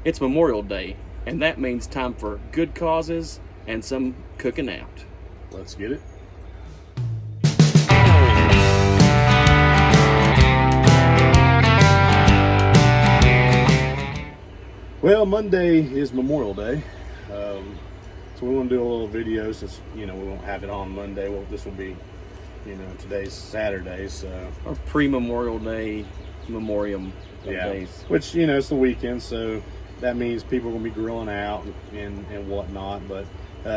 It's Memorial Day, and that means time for good causes and some cooking out. Let's get it. Well, Monday is Memorial Day, so we want to do a little video since, we won't have it on Monday. Well, this will be, today's Saturday, so. Or pre-Memorial Day, Memoriam days. Which, it's the weekend, so that means people are going to be grilling out and whatnot. But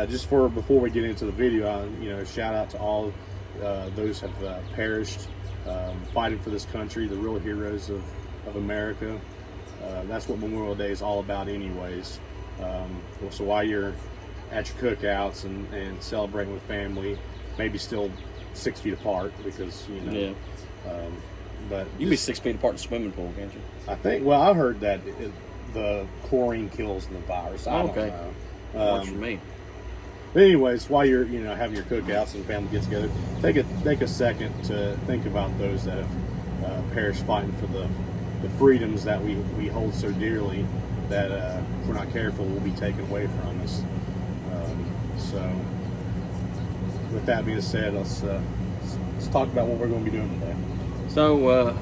just before we get into the video, shout out to all those who have perished fighting for this country, the real heroes of America. That's what Memorial Day is all about anyways. So while you're at your cookouts and celebrating with family, maybe still 6 feet apart because, but you can be 6 feet apart in a swimming pool, can't you? I think, I heard that the chlorine kills the virus. I don't know. Works for me. But anyways, while you're, having your cookouts and family get together, take a second to think about those that have perished fighting for the freedoms that we hold so dearly that if we're not careful will be taken away from us. So with that being said, let's talk about what we're going to be doing today. So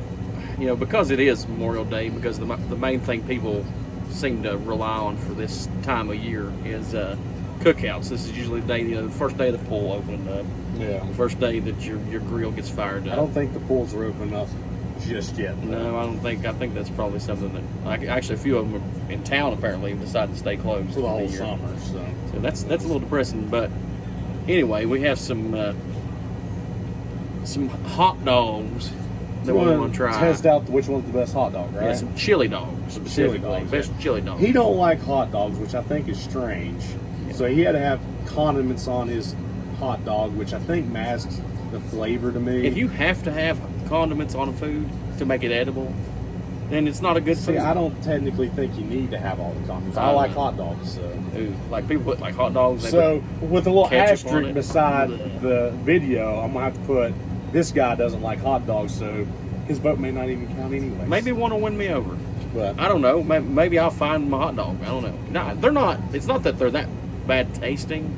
because it is Memorial Day, because the main thing people seem to rely on for this time of year is cookouts. This is usually the day, the first day of the pool opening up. Yeah. The first day that your grill gets fired up. I don't think the pools are opening up just yet. No, I don't think. I think that's probably something that actually a few of them are in town apparently decided to stay closed for the whole year. summer. So that's a little depressing. But anyway, we have some hot dogs that we want to try. Test out which one's the best hot dog, right? Yeah, some chili dogs specifically. Best chili dogs. He don't like hot dogs, which I think is strange. Yeah. So he had to have condiments on his hot dog, which I think masks the flavor to me. If you have to have condiments on a food to make it edible, then it's not a good food. See, I don't technically think you need to have all the condiments. I like hot dogs, so. Ooh, like people put like hot dogs. So with a little asterisk beside Blech. the video, I'm gonna have to put this guy doesn't like hot dogs, so his vote may not even count anyway. Maybe one will win me over. But I don't know. Maybe I'll find my hot dog. I don't know. No, they're not. It's not that they're that bad tasting.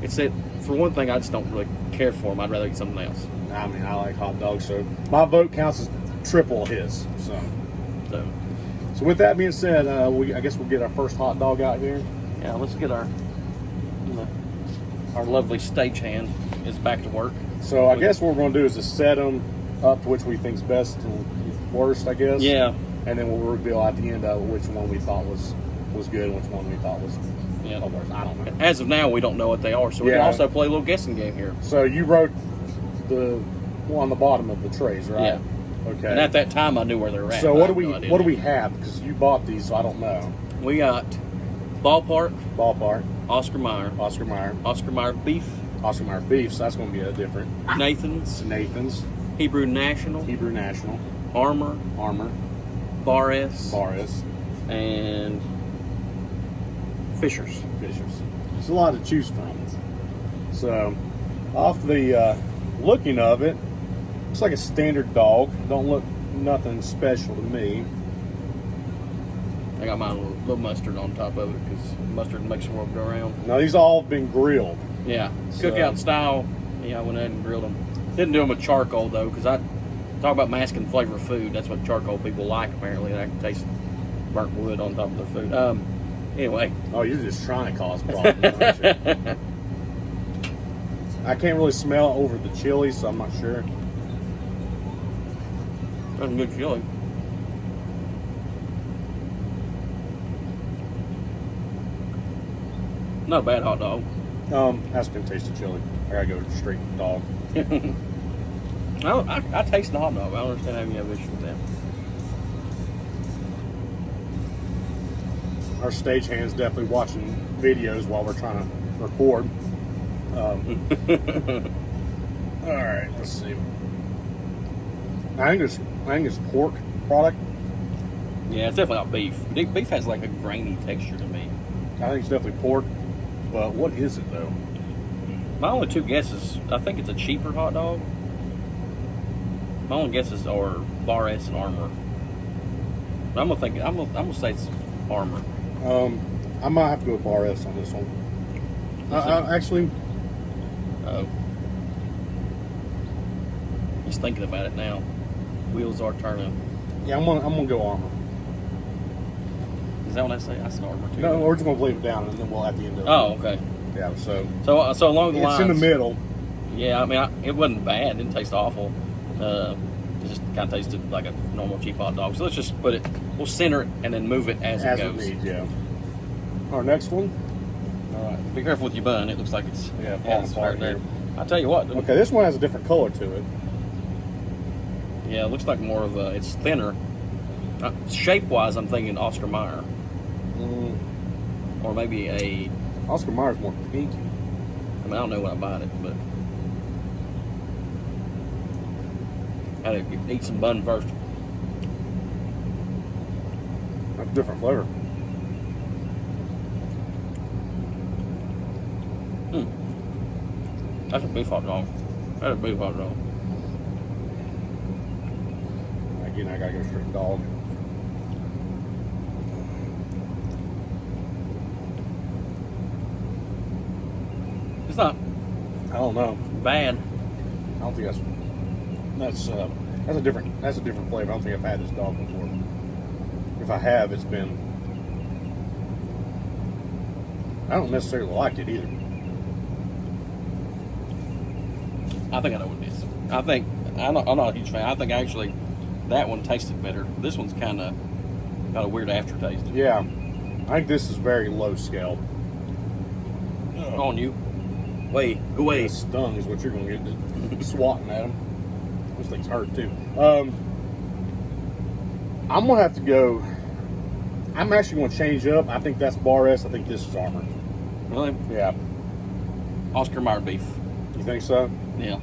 It's that for one thing, I just don't really care for them. I'd rather eat something else. I mean, I like hot dogs, so my vote counts as triple his. So with that being said, I guess we'll get our first hot dog out here. Yeah, let's get our lovely stagehand is back to work. So I guess what we're going to do is just set them up to which we think's best and worst, I guess. Yeah. And then we'll reveal at the end of which one we thought was good and which one we thought was worst. I don't know. As of now, we don't know what they are, so we can also play a little guessing game here. So you wrote the one on the bottom of the trays, right? Yeah. Okay. And at that time, I knew where they were at. So what do we have? Because you bought these, so I don't know. We got Ballpark, Oscar Mayer beef, Oscar Mayer beef. So that's going to be a different. Nathan's, Hebrew National, Armor, Bar S, and Fisher's. There's a lot to choose from. So off the looking of it, looks like a standard dog. Don't look nothing special to me. I got mine with a little mustard on top of it because mustard makes the world go around. Now these all been grilled. Yeah, cookout style. Yeah, I went ahead and grilled them. Didn't do them with charcoal though, because I talk about masking the flavor of food. That's what charcoal people like apparently. They can taste burnt wood on top of their food. Anyway. Oh, you're just trying to cause problems, aren't you? I can't really smell over the chili, so I'm not sure. That's good chili. Not a bad hot dog. That's gonna taste the chili. I gotta go straight dog. I taste the hot dog. I don't understand how you have issues with that. Our stagehand's definitely watching videos while we're trying to record. All right, let's see. I think it's pork product. Yeah, it's definitely not beef. Beef has like a grainy texture to me. I think it's definitely pork, but what is it though? My only two guesses, I think it's a cheaper hot dog. My only guesses are Bar S and Armor. But I'm gonna say it's Armor. I might have to go with bar S on this one. Actually, Oh. He's thinking about it now. Wheels are turning. yeah, I'm gonna go Armor. Is that what I say? I said Armor too. No, we're just gonna leave it down, and then we'll at the end of it. Oh, okay. Yeah, so So along the it's lines. in the middle. Yeah, I mean, it wasn't bad. It didn't taste awful. It just kind of tasted like a normal cheap hot dog. So let's just put it. We'll center it and then move it as it goes. Needs, yeah. Our next one. All right. Be careful with your bun. It looks like it's falling it's apart hurting there. here. I'll tell you what. Okay, this one has a different color to it. Yeah, it looks like more of a. It's thinner. Shape-wise, I'm thinking Oscar Mayer, or maybe a. Oscar Mayer's more pinky. I mean, I don't know when I bought it, but I had to eat some bun first. That's a different flavor. That's a beef hot dog. That's a beef hot dog. Again, I gotta go straight dog. It's not I don't know. bad. I don't think that's a different flavor. I don't think I've had this dog before. If I have, it's been. I don't necessarily like it either. I think I know what it is. I'm not a huge fan. I think actually that one tasted better. This one's kind of got a weird aftertaste. Yeah, I think this is very low scale. On you. Wait, go away. The stung is what you're going to get. Just swatting at them. Those things hurt too. I'm going to have to go. I'm actually going to change up. I think that's bar S. I think this is Armor. Really? Yeah. Oscar Mayer beef. You think so? Yeah.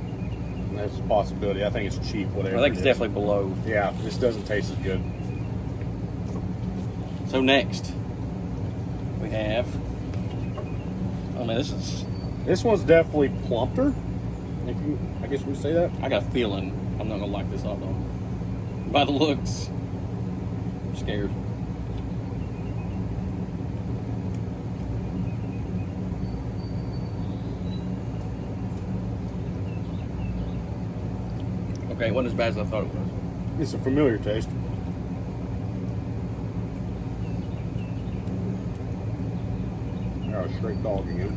That's a possibility. I think it's cheap, whatever. I think it's it is. definitely below. Yeah, this doesn't taste as good. So next, we have. I mean, This one's definitely plumper. I guess we would say that. I got a feeling I'm not gonna like this hot dog. By the looks, I'm scared. Okay, it wasn't as bad as I thought it was. It's a familiar taste. A straight dog again.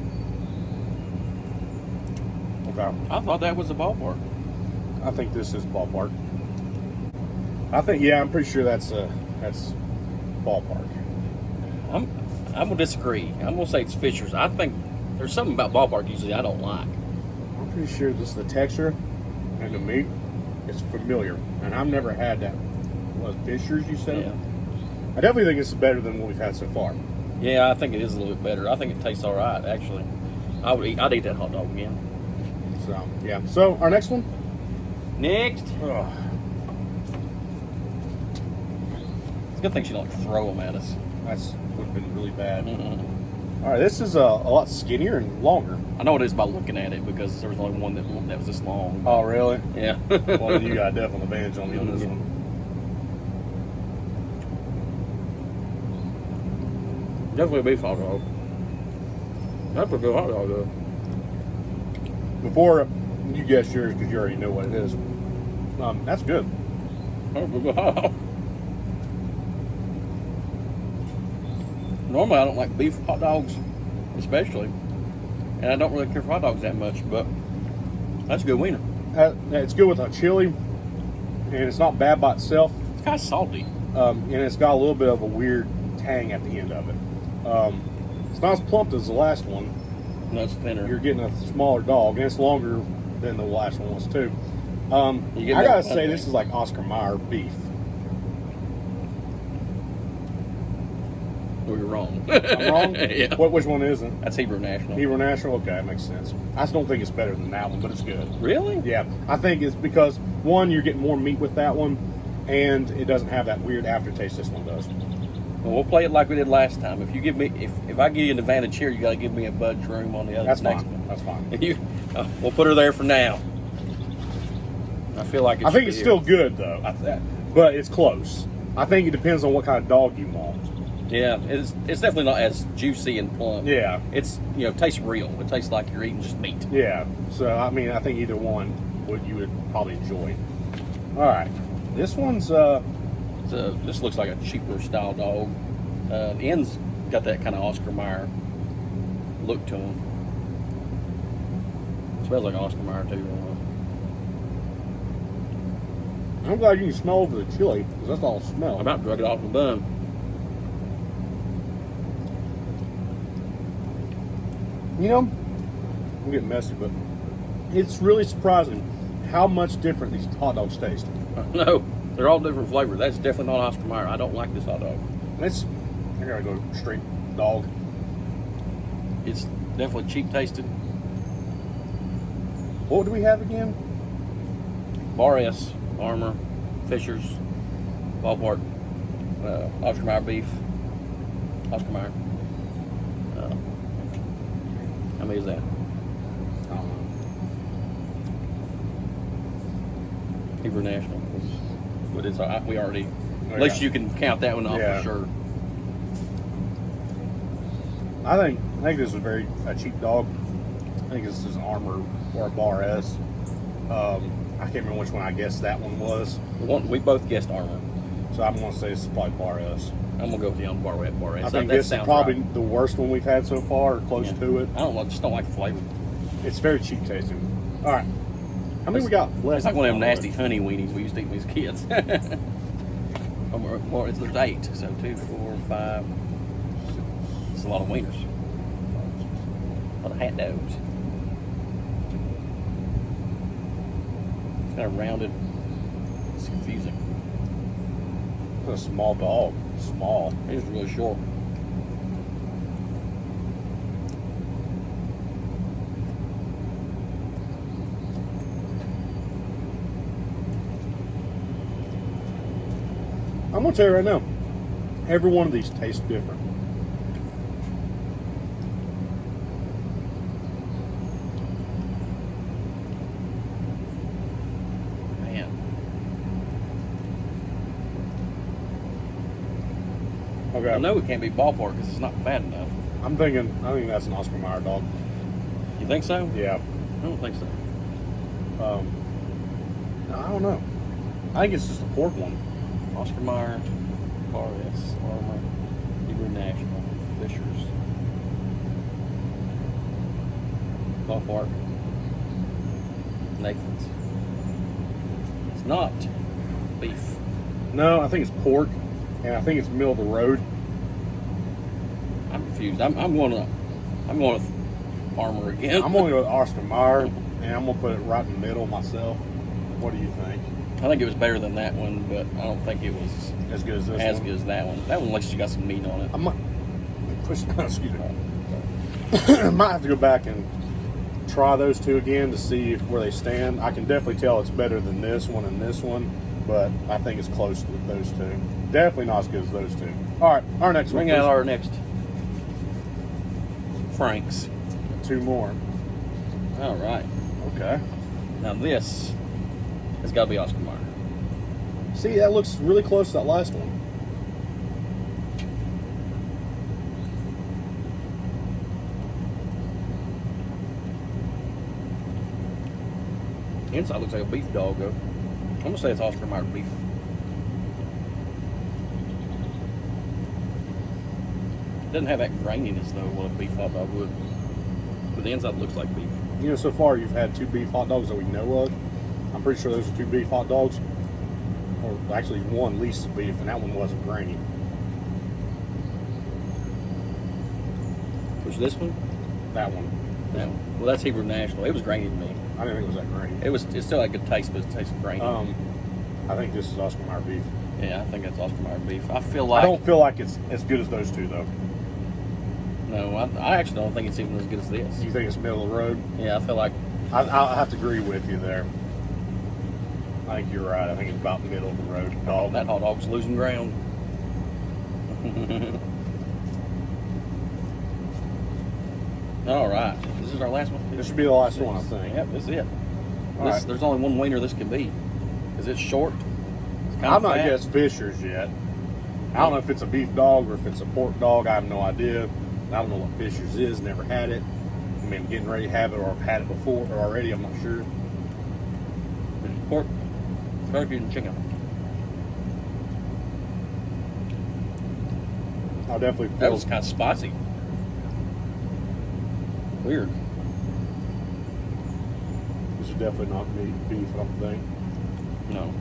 Okay. I thought that was the ballpark. I think this is ballpark. I'm pretty sure that's ballpark. I'm gonna disagree. I'm gonna say it's Fisher's. I think there's something about ballpark usually I don't like. I'm pretty sure this is the texture and the meat is familiar, and I've never had that. What, Fisher's? You said? Yeah. I definitely think it's better than what we've had so far. Yeah, I think it is a little bit better. I think it tastes all right, actually. I'd eat that hot dog again. So yeah. So our next one. Next, Ugh. it's a good thing she don't throw them at us. That's would have been really bad. Mm-mm. All right, this is a lot skinnier and longer. I know it is by looking at it because there was only one that was this long. Oh, really? Yeah. Well, then you got a definite advantage on me on this one. Definitely a beef hot dog. That's a good hot dog, though. Before you guess yours, because you already know what it is. That's good. That's a good hot dog. Normally, I don't like beef hot dogs, especially, and I don't really care for hot dogs that much. But that's a good wiener. It's good with a chili, and it's not bad by itself. It's kind of salty. And it's got a little bit of a weird tang at the end of it. It's not as plump as the last one. No, it's thinner. You're getting a smaller dog, and it's longer than the last one was too. You get I gotta that say, this is like Oscar Mayer beef. Well, you're wrong. I'm wrong? Yeah. Which one isn't? That's Hebrew National. Hebrew National? Okay, that makes sense. I just don't think it's better than that one, but it's good. Really? Yeah, I think it's because, one, you're getting more meat with that one, and it doesn't have that weird aftertaste this one does. Well, we'll play it like we did last time. If you give me, if I give you an advantage here, you got to give me a budge room on the other That's next fine. one. That's fine. You, we'll put her there for now. I feel like I think it's still good, though, but it's close. I think it depends on what kind of dog you want. Yeah, it's definitely not as juicy and plump. Yeah. It's, tastes real. It tastes like you're eating just meat. Yeah. So I mean, I think either one you would probably enjoy. All right. This one's This looks like a cheaper style dog. The end's got that kind of Oscar Mayer look to him. Smells like Oscar Mayer too. I'm glad you can smell over the chili because that's all it I smells. about drug it off the bun. I'm getting messy, but it's really surprising how much different these hot dogs taste. No, they're all different flavors. That's definitely not Oscar Mayer. I don't like this hot dog. I gotta go straight dog. It's definitely cheap tasted. What do we have again? Bar S, Armour, Fisher's, Ballpark, Oscar Mayer beef, Oscar Mayer. How many is that? I don't know. Hebrew National. But it's we already. Oh, At least yeah. you can count that one off Yeah. for sure. I think this is a cheap dog. I think this is an Armour or a Bar S. I can't remember which one I guessed that one was. We both guessed Armour. So I'm going to say this is probably Bar S. I'm gonna go with the on Bar S. I think That this is sounds probably right. the worst one we've had so far, or close to it. I just don't like the flavor. It's very cheap tasting. All right. How many we got left? It's like one of them nasty honey weenies we used to eat when we was kids. There's 8, so 2, 4, 5. It's a lot of wieners. A lot of hat dogs. It's kind of rounded. It's confusing. It's a small dog. Small. It's really short. I'm going to tell you right now, every one of these tastes different. Man. Okay. I know it can't be Ballpark because it's not bad enough. I think that's an Oscar Mayer dog. You think so? Yeah. I don't think so. I don't know. I think it's just a pork one. Oscar Mayer, Bar S, Armour, Hebrew National, Fisher's, Ballpark, Nathan's. It's not beef. No, I think it's pork, and I think it's middle of the road. I'm confused. I'm going with Armour again. I'm going to go with Oscar Mayer, and I'm going to put it right in the middle myself. What do you think? I think it was better than that one, but I don't think it was As good as this as one? good as that one. That one at least you got some meat on it. I might push. Excuse me. I might have to go back and try those two again to see where they stand. I can definitely tell it's better than this one and this one, but I think it's close to those two. Definitely not as good as those two. All right, our next one. Bring out our next Frank's. Two more. All right. Okay. Now this has got to be Oscar Mayer. See, that looks really close to that last one. Inside looks like a beef dog, though. I'm gonna say it's Oscar Mayer beef. It doesn't have that graininess though, what a beef hot dog would. But the inside looks like beef. You know, so far you've had 2 beef hot dogs that we know of. I'm pretty sure those are 2 beef hot dogs. Or actually one least of beef, and that one wasn't grainy. Which this one? That one. That one. Well, that's Hebrew National. It was grainy to me. I didn't think it was that grainy. It still had good taste, but it tasted grainy. I think this is Oscar Mayer beef. Yeah, I think that's Oscar Mayer beef. I feel like I don't feel like it's as good as those two, though. no, I actually don't think it's even as good as this. You think it's middle of the road? Yeah, I feel like I'll have to agree with you there. I think you're right. I think it's about middle of the road dog. that hot dog's losing ground. All right, this is our last one. This should be the last one, I think. Yep, this is it. All right. There's only one wiener this could be. Is it short? It's kind I'm of not fat. guessed Fisher's yet. I don't know if it's a beef dog or if it's a pork dog. I have no idea. I don't know what Fisher's is. Never had it. I mean, I'm getting ready to have it, or I've had it before or already. I'm not sure. It's pork, turkey, and chicken. I'll definitely That feel. was kind of spicy. Weird. This is definitely not beef, I don't think. No.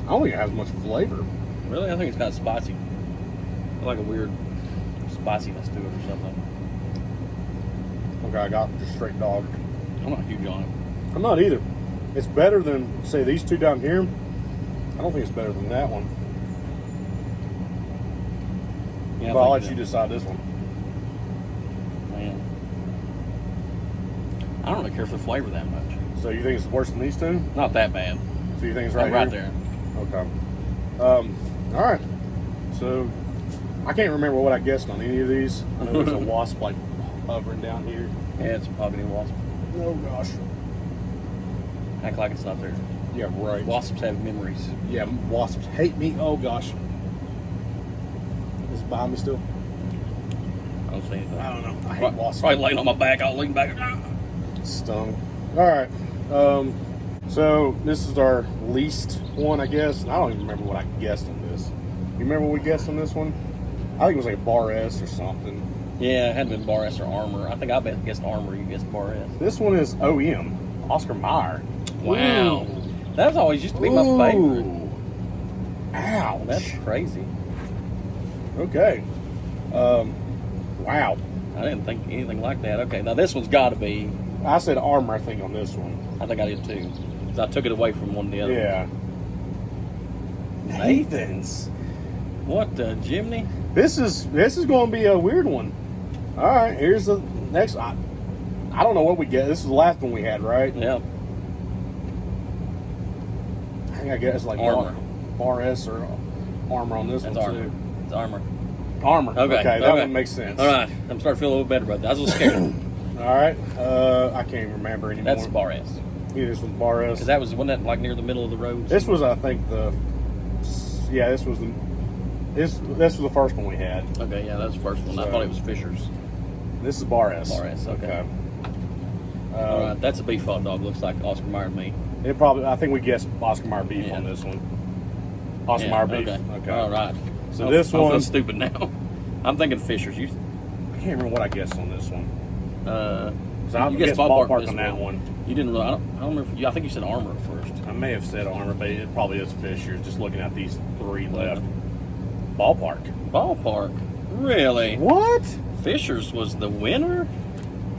I don't think it has much flavor. Really? I think it's kind of spicy. Like a weird spiciness to it or something. Okay, I got just straight dog. I'm not huge on it. I'm not either. It's better than, say, these two down here. I don't think it's better than that one. Yeah, But I'll let you decide this one. Man. I don't really care for the flavor that much. So you think it's worse than these two? Not that bad. So you think it's Right, right right here? there. Okay. All right. So I can't remember what I guessed on any of these. I know there's a wasp like hovering down here. Yeah, it's probably a wasp. Oh gosh. Act like it's not there. Yeah, right. Wasps have memories. Yeah, wasps hate me. Oh gosh. Is it behind me still? I don't see anything. I don't know. I hate wasps. Probably laying on my back. I'll lean back. Stung. All right. So this is our least one, I guess. I don't even remember what I guessed on this. You remember what we guessed on this one? I think it was like a Bar S or something. Yeah, it had been Bar S or Armor. I think I guessed Armor. You guessed Bar S. This one is OEM, Oscar Mayer. Wow. Ooh. That was always used to be my favorite. Ooh. Ouch. That's crazy. Okay. Wow. I didn't think anything like that. Okay, now this one's got to be. I said armor, I think, on this one. I think I did too. Because I took it away from one of the other. Yeah. Nathan's. What the Jimny? This is going to be a weird one. All right, here's the next. I don't know what we get. This is the last one we had, right? Yeah. I think I guess like Armor. Bar S or armor on this That's one Armor. too. It's Armor. Armor. Okay. That one makes sense. All right. I'm starting to feel a little better about that. I was a little scared. All right. I can't even remember anymore. That's Bar S. Yeah, this was Bar S. Because that wasn't that like near the middle of the road? This was, I think, this was the first one we had. Okay, yeah, that was the first one. I So- thought it was Fisher's. This is Bar S. Bar S, okay. All right, that's a beef hot dog. Looks like Oscar Mayer to me. I think we guessed Oscar Mayer beef on this one. Oscar Mayer beef. Okay. All right. So this I one, feel stupid now. I'm thinking Fisher's. You, I can't remember what I guessed on this one. so I you guessed guessed ballpark this on that one. You didn't really. I don't remember. I think you said Armor at first. I may have said armor, but it probably is Fisher. Just looking at these three left. Ballpark. Ballpark. Really? What? Fisher's was the winner.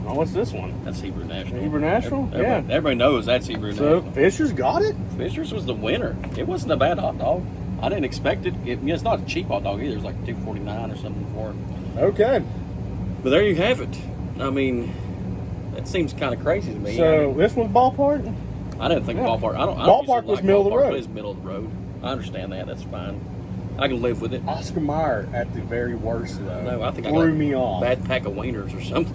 Oh, what's this one? That's Hebrew National. Hebrew National? Yeah. Everybody knows that's Hebrew So National. Fisher's got it? Fisher's was the winner. It wasn't a bad hot dog. I didn't expect it. It's not a cheap hot dog either. It's like $2.49 or something for it. Okay. But there you have it. I mean, that seems kind of crazy to me. So this one's ballpark? I didn't think Yeah. ballpark. I don't Ballpark usually was middle of the ballpark, road. but it's middle of the road. I understand that. That's fine. I can live with it. Oscar Mayer at the very worst, though. No, I think I threw got me off. bad pack of wieners or something.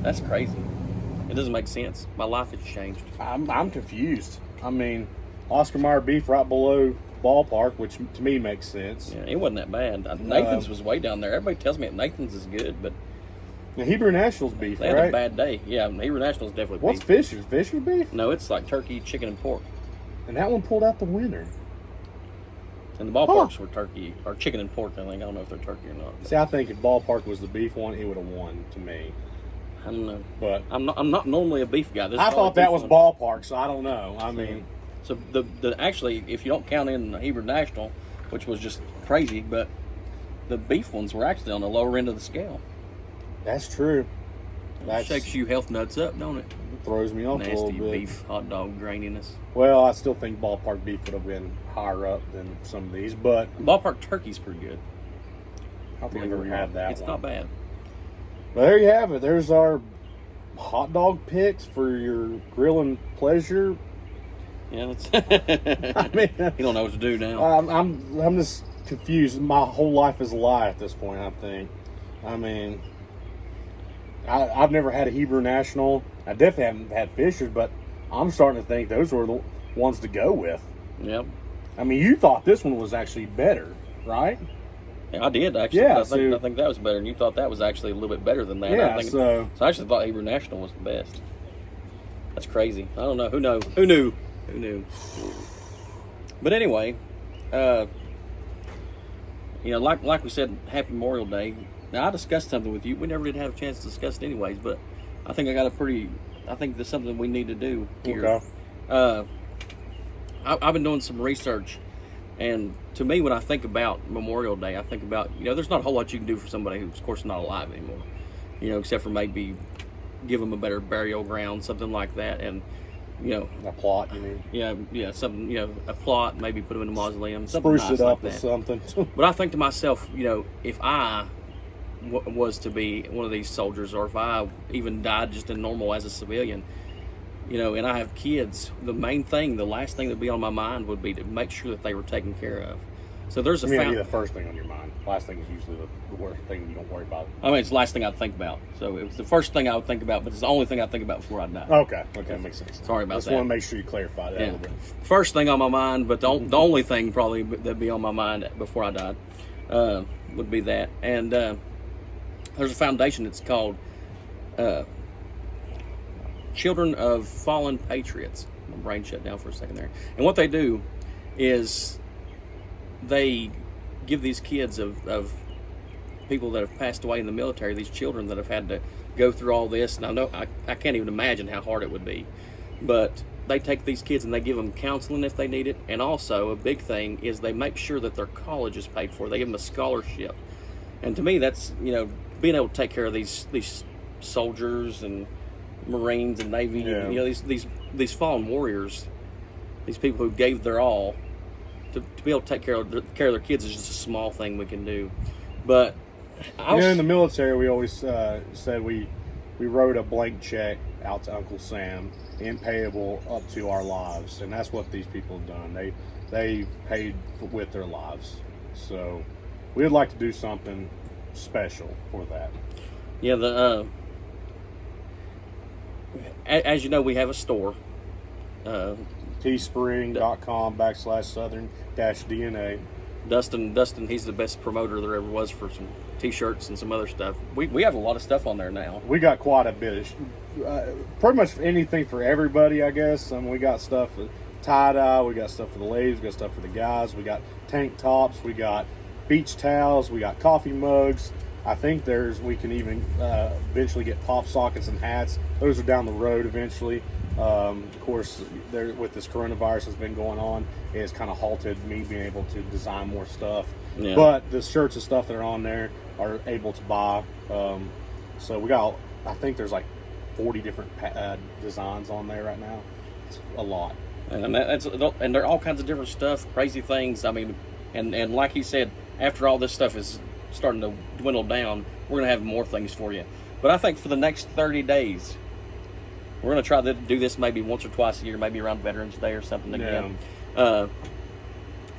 That's crazy. It doesn't make sense. My life has changed. I'm confused. I mean, Oscar Mayer beef right below ballpark, which to me makes sense. Yeah, it wasn't that bad. Nathan's was way down there. Everybody tells me that Nathan's is good, but The Hebrew National's beef, they had right? a bad day. Yeah, Hebrew National's definitely What's beef. Fisher's? Fisher's beef? No, it's like turkey, chicken, and pork. And that one pulled out the winner. And the ballparks were turkey or chicken and pork. I think I don't know if they're turkey or not. See, I think if ballpark was the beef one, it would have won to me. I don't know. But I'm not normally a beef guy. This is I all thought a that beef was one. ballpark, so I don't know. I mean, So the actually, if you don't count in the Hebrew National, which was just crazy, but the beef ones were actually on the lower end of the scale. that's true. That shakes you health nuts up, don't it? Throws me off a little Nasty bit. beef hot dog graininess. Well, I still think ballpark beef would have been higher up than some of these, but Ballpark turkey's pretty good. I don't think I've ever had that It's one. not bad. But there you have it. There's our hot dog picks for your grilling pleasure. Yeah, that's. I mean, You don't know what to do now. I'm just confused. My whole life is a lie at this point, I think. I mean, I've never had a Hebrew National. I definitely haven't had Fishers, but I'm starting to think those were the ones to go with. Yep. I mean, you thought this one was actually better, right? Yeah, I did actually. Yeah, I think that was better, and you thought that was actually a little bit better than that. Yeah, so I actually thought Hebrew National was the best. That's crazy. I don't know. Who knew? But anyway, like we said, Happy Memorial Day. Now, I discussed something with you. We never did have a chance to discuss it anyways, but I think I think there's something we need to do here. Okay. I've been doing some research, and to me, when I think about Memorial Day, I think about, there's not a whole lot you can do for somebody who's, of course, not alive anymore, except for maybe give them a better burial ground, something like that, and, a plot, you mean? Yeah, something, a plot, maybe put them in a mausoleum, something spruce nice it up like with something. But I think to myself, if I was to be one of these soldiers, or if I even died just in normal as a civilian, and I have kids, the last thing that'd be on my mind would be to make sure that they were taken care of. So there's be the first thing on your mind. Last thing is usually the worst thing you don't worry about. I mean, it's the last thing I'd think about. So it was the first thing I would think about, but it's the only thing I think about before I die. Okay, makes sense. Sorry about that. Just want to make sure you clarify that a little bit. First thing on my mind, but the only thing probably that'd be on my mind before I died would be that. And there's a foundation that's called Children of Fallen Patriots. My brain shut down for a second there. And what they do is they give these kids of people that have passed away in the military, these children that have had to go through all this, and I can't even imagine how hard it would be, but they take these kids and they give them counseling if they need it, and also a big thing is they make sure that their college is paid for. They give them a scholarship. And to me, that's, being able to take care of these soldiers and Marines and Navy, these fallen warriors, these people who gave their all, to be able to take care of their kids is just a small thing we can do. But in the military, we always said we wrote a blank check out to Uncle Sam, payable up to our lives, and that's what these people have done. They paid with their lives. So we'd like to do something special for that. Yeah, as you know, we have a store. teespring.com/southern-Dn'A. Dustin, he's the best promoter there ever was for some t-shirts and some other stuff. We have a lot of stuff on there now. We got quite a bit of pretty much anything for everybody, I guess. We got stuff for tie-dye, we got stuff for the ladies, we got stuff for the guys, we got tank tops, we got beach towels, we got coffee mugs. I think we can even eventually get pop sockets and hats. Those are down the road eventually. Of course, with this coronavirus that's been going on, it's kind of halted me being able to design more stuff. Yeah. But the shirts and stuff that are on there are able to buy. So we got, I think there's like 40 different designs on there right now. It's a lot. And they're all kinds of different stuff, crazy things. I mean, and like he said, after all this stuff is starting to dwindle down, we're going to have more things for you. But I think for the next 30 days, we're going to try to do this maybe once or twice a year, maybe around Veterans Day or something again. For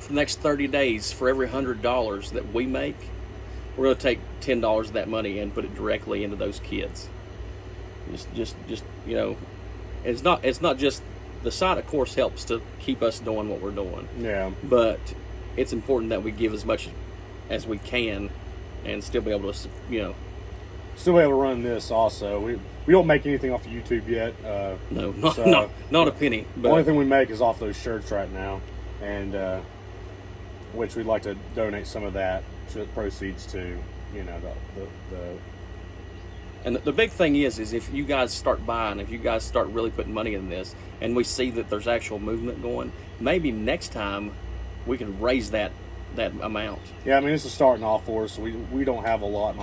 the next 30 days, for every $100 that we make, we're going to take $10 of that money and put it directly into those kids. Just it's not just the site, of course, helps to keep us doing what we're doing. Yeah. But it's important that we give as much as we can and still be able to, still be able to run this also. We don't make anything off of YouTube yet. No, not a penny. The only thing we make is off those shirts right now, and which we'd like to donate some of that to the proceeds to, And the big thing is if you guys start buying, if you guys start really putting money in this, and we see that there's actual movement going, maybe next time we can raise that amount. Yeah, I mean, this is starting off for us. We don't have a lot in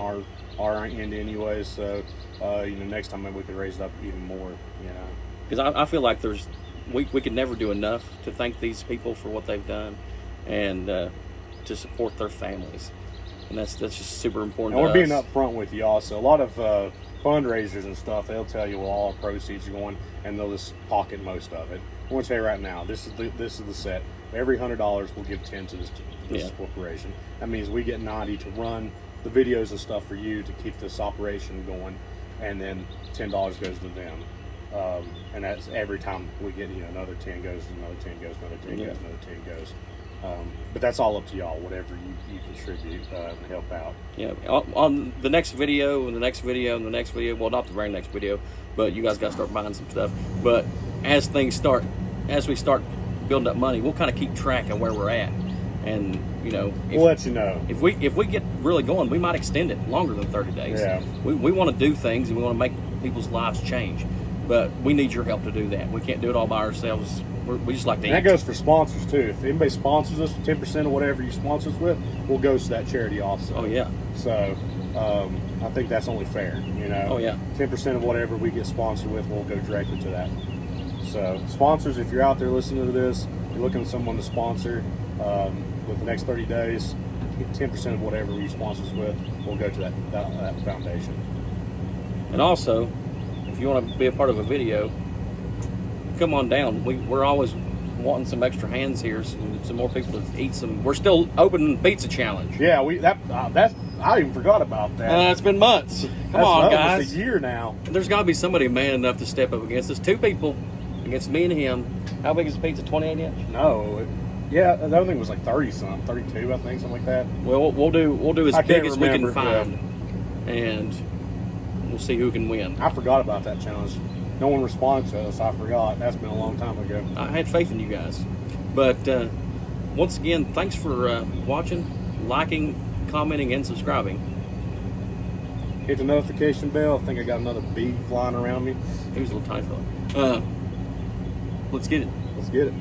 our end anyway, so next time maybe we could raise it up even more. Because I feel like we could never do enough to thank these people for what they've done, and to support their families, and that's just super important. And we're being upfront with you also. A lot of fundraisers and stuff, they'll tell you where all our proceeds are going, and they'll just pocket most of it. I want to tell you right now, this is the set. Every $100 we'll give 10 to this corporation. That means we get 90 to run the videos and stuff for you to keep this operation going. and then $10 goes to them. And that's every time we get, another 10 goes, another 10 goes, another 10 goes, another 10 goes. But that's all up to y'all, whatever you contribute and help out. Yeah, on the next video, and the next video, and the next video, well, not the very next video, but you guys got to start buying some stuff. But as we start building up money, we'll kind of keep track of where we're at. And, we'll let you know. If we get really going, we might extend it longer than 30 days. Yeah. We want to do things, and we want to make people's lives change. But we need your help to do that. We can't do it all by ourselves. We just like to eat. And that goes for sponsors too. If anybody sponsors us, 10% of whatever you sponsor us with, will go to that charity also. Oh yeah. So I think that's only fair. Oh yeah. 10% of whatever we get sponsored with will go directly to that. So sponsors, if you're out there listening to this, you're looking for someone to sponsor with the next 30 days, 10% of whatever you sponsor us with will go to that foundation. And also, if you want to be a part of a video, come on down. We're always wanting some extra hands here, some more people to eat some. We're still open pizza challenge. Yeah, I even forgot about that. It's been months. Come on, guys. Almost a year now. There's got to be somebody man enough to step up against us. 2 people against me and him. How big is the pizza? 28 inch? No. Yeah, the other thing was like 30-something, 32, I think, something like that. Well, we'll do as big as we can find, yeah. And we'll see who can win. I forgot about that challenge. No one responded to us. I forgot. That's been a long time ago. I had faith in you guys. But once again, thanks for watching, liking, commenting, and subscribing. Hit the notification bell. I think I got another bee flying around me. He was a little tiny fella. Let's get it. Let's get it.